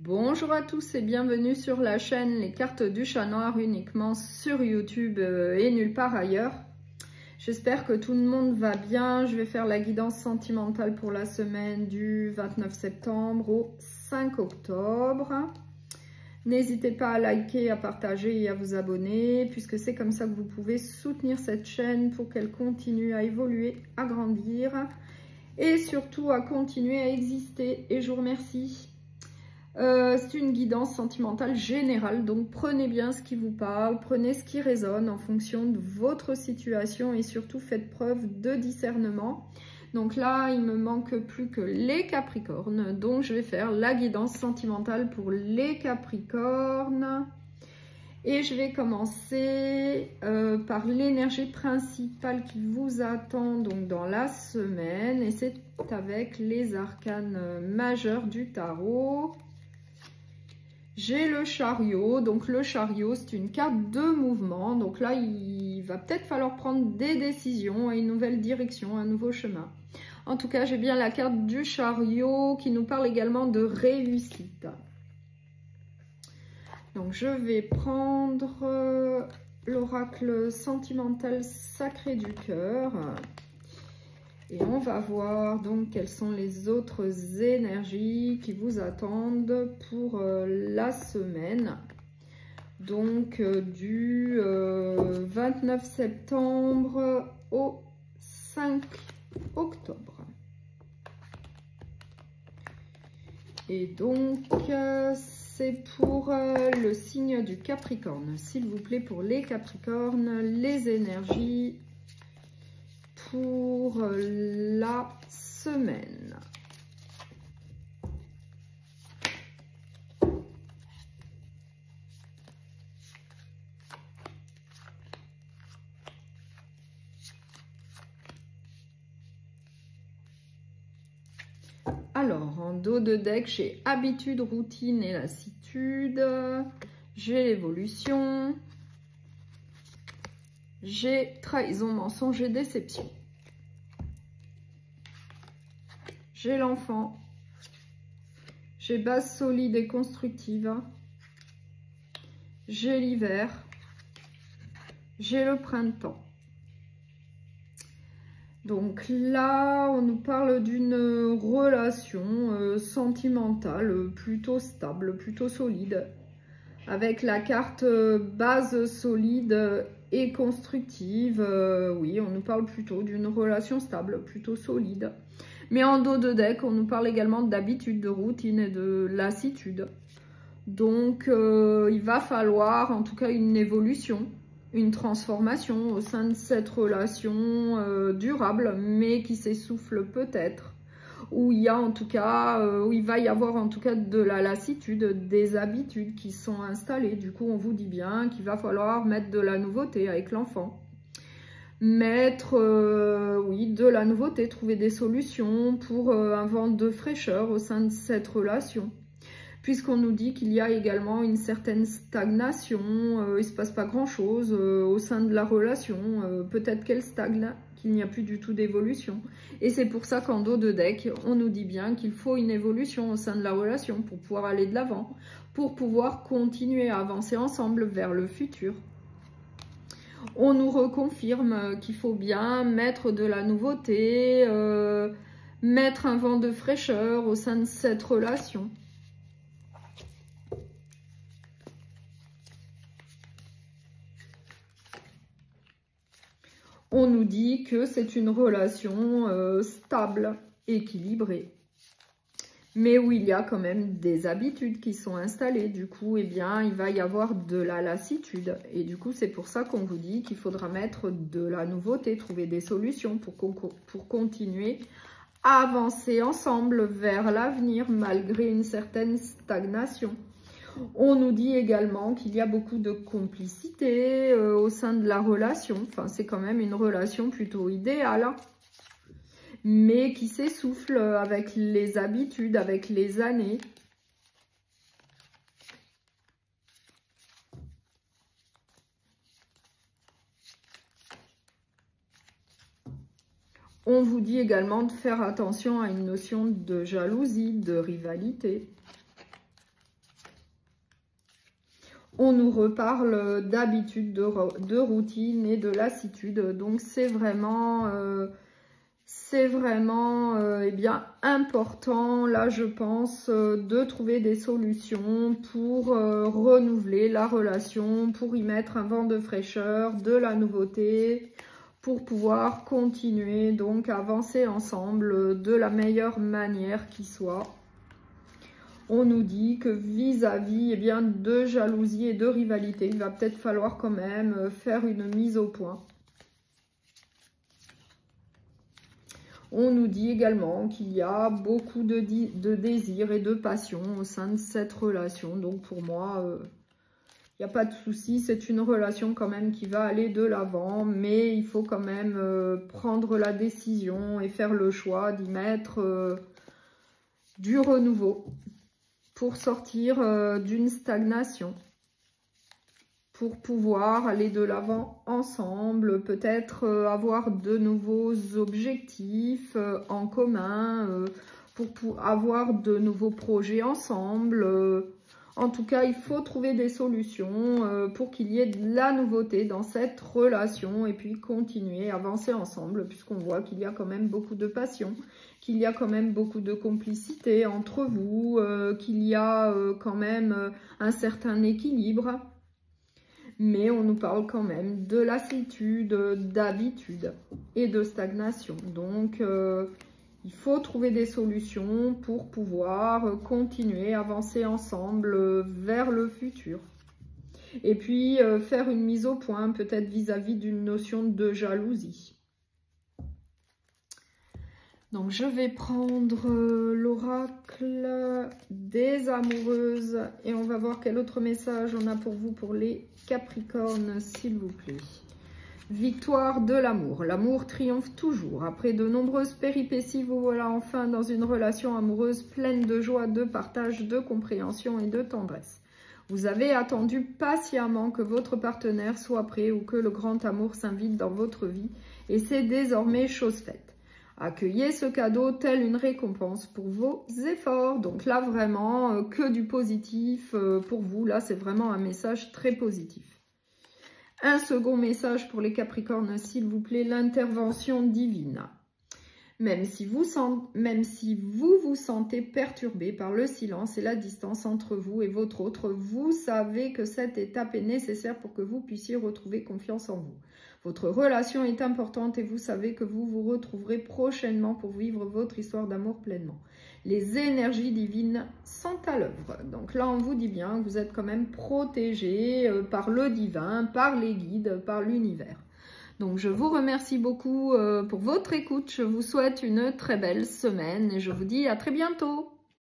Bonjour à tous et bienvenue sur la chaîne Les Cartes du Chat Noir, uniquement sur YouTube et nulle part ailleurs. J'espère que tout le monde va bien. Je vais faire la guidance sentimentale pour la semaine du 29 septembre au 5 octobre. N'hésitez pas à liker, à partager et à vous abonner, puisque c'est comme ça que vous pouvez soutenir cette chaîne pour qu'elle continue à évoluer, à grandir et surtout à continuer à exister. Et je vous remercie. C'est une guidance sentimentale générale, donc prenez bien ce qui vous parle, prenez ce qui résonne en fonction de votre situation et surtout faites preuve de discernement. Donc là, il me manque plus que les Capricornes, donc je vais faire la guidance sentimentale pour les Capricornes. Et je vais commencer par l'énergie principale qui vous attend donc dans la semaine, et c'est avec les arcanes majeurs du tarot. J'ai le chariot, donc le chariot c'est une carte de mouvement, donc là il va peut-être falloir prendre des décisions et une nouvelle direction, un nouveau chemin. En tout cas j'ai bien la carte du chariot qui nous parle également de réussite. Donc je vais prendre l'oracle sentimental sacré du cœur. Et on va voir donc quelles sont les autres énergies qui vous attendent pour la semaine. Donc du 29 septembre au 5 octobre. Et donc c'est pour le signe du Capricorne. S'il vous plaît, pour les Capricornes, les énergies pour la semaine. Alors, en dos de deck, j'ai habitude, routine et lassitude. J'ai l'évolution. J'ai trahison, mensonge et déception. J'ai l'enfant. J'ai base solide et constructive. J'ai l'hiver. J'ai le printemps. Donc là, on nous parle d'une relation sentimentale plutôt stable, plutôt solide. Avec la carte base solide et constructive. Oui, on nous parle plutôt d'une relation stable, plutôt solide. Mais en dos de deck, on nous parle également d'habitude, de routine et de lassitude. Donc, il va falloir en tout cas une évolution, une transformation au sein de cette relation durable, mais qui s'essouffle peut-être. Où il y a en tout cas, où il va y avoir en tout cas de la lassitude, des habitudes qui sont installées. Du coup, on vous dit bien qu'il va falloir mettre de la nouveauté avec l'enfant. Mettre, oui, de la nouveauté, trouver des solutions pour un vent de fraîcheur au sein de cette relation. Puisqu'on nous dit qu'il y a également une certaine stagnation, il ne se passe pas grand-chose au sein de la relation, peut-être qu'elle stagne, qu'il n'y a plus du tout d'évolution. Et c'est pour ça qu'en dos de deck, on nous dit bien qu'il faut une évolution au sein de la relation pour pouvoir aller de l'avant, pour pouvoir continuer à avancer ensemble vers le futur. On nous reconfirme qu'il faut bien mettre de la nouveauté, mettre un vent de fraîcheur au sein de cette relation. On nous dit que c'est une relation stable, équilibrée, mais où il y a quand même des habitudes qui sont installées. Du coup, eh bien, il va y avoir de la lassitude. Et du coup, c'est pour ça qu'on vous dit qu'il faudra mettre de la nouveauté, trouver des solutions pour continuer à avancer ensemble vers l'avenir, malgré une certaine stagnation. On nous dit également qu'il y a beaucoup de complicité au sein de la relation. Enfin, c'est quand même une relation plutôt idéale, hein, mais qui s'essouffle avec les habitudes, avec les années. On vous dit également de faire attention à une notion de jalousie, de rivalité. on nous reparle d'habitude, de routine et de lassitude. Donc c'est vraiment eh bien, important, là je pense, de trouver des solutions pour renouveler la relation, pour y mettre un vent de fraîcheur, de la nouveauté, pour pouvoir continuer, donc avancer ensemble de la meilleure manière qui soit. On nous dit que vis-à-vis eh bien, de jalousie et de rivalité, il va peut-être falloir quand même faire une mise au point. On nous dit également qu'il y a beaucoup de désir et de passion au sein de cette relation. Donc pour moi, il n'y a pas de souci. C'est une relation quand même qui va aller de l'avant. Mais il faut quand même prendre la décision et faire le choix d'y mettre du renouveau pour sortir d'une stagnation, pour pouvoir aller de l'avant ensemble, peut-être avoir de nouveaux objectifs en commun, pour avoir de nouveaux projets ensemble. En tout cas, il faut trouver des solutions pour qu'il y ait de la nouveauté dans cette relation et puis continuer, avancer ensemble, puisqu'on voit qu'il y a quand même beaucoup de passion, qu'il y a quand même beaucoup de complicité entre vous, qu'il y a quand même un certain équilibre. Mais on nous parle quand même de lassitude, d'habitude et de stagnation. Donc, il faut trouver des solutions pour pouvoir continuer, avancer ensemble vers le futur. Et puis, faire une mise au point, peut-être vis-à-vis d'une notion de jalousie. Donc, je vais prendre l'oracle des amoureuses et on va voir quel autre message on a pour vous pour les Capricornes, s'il vous plaît. Victoire de l'amour. L'amour triomphe toujours. Après de nombreuses péripéties, vous voilà enfin dans une relation amoureuse pleine de joie, de partage, de compréhension et de tendresse. Vous avez attendu patiemment que votre partenaire soit prêt ou que le grand amour s'invite dans votre vie et c'est désormais chose faite. Accueillez ce cadeau tel une récompense pour vos efforts. Donc là, vraiment, que du positif pour vous. Là, c'est vraiment un message très positif. Un second message pour les Capricornes, s'il vous plaît, l'intervention divine. Même si vous vous sentez perturbé par le silence et la distance entre vous et votre autre, vous savez que cette étape est nécessaire pour que vous puissiez retrouver confiance en vous. Votre relation est importante et vous savez que vous vous retrouverez prochainement pour vivre votre histoire d'amour pleinement. Les énergies divines sont à l'œuvre. Donc là, on vous dit bien que vous êtes quand même protégé par le divin, par les guides, par l'univers. Donc, je vous remercie beaucoup pour votre écoute. Je vous souhaite une très belle semaine et je vous dis à très bientôt.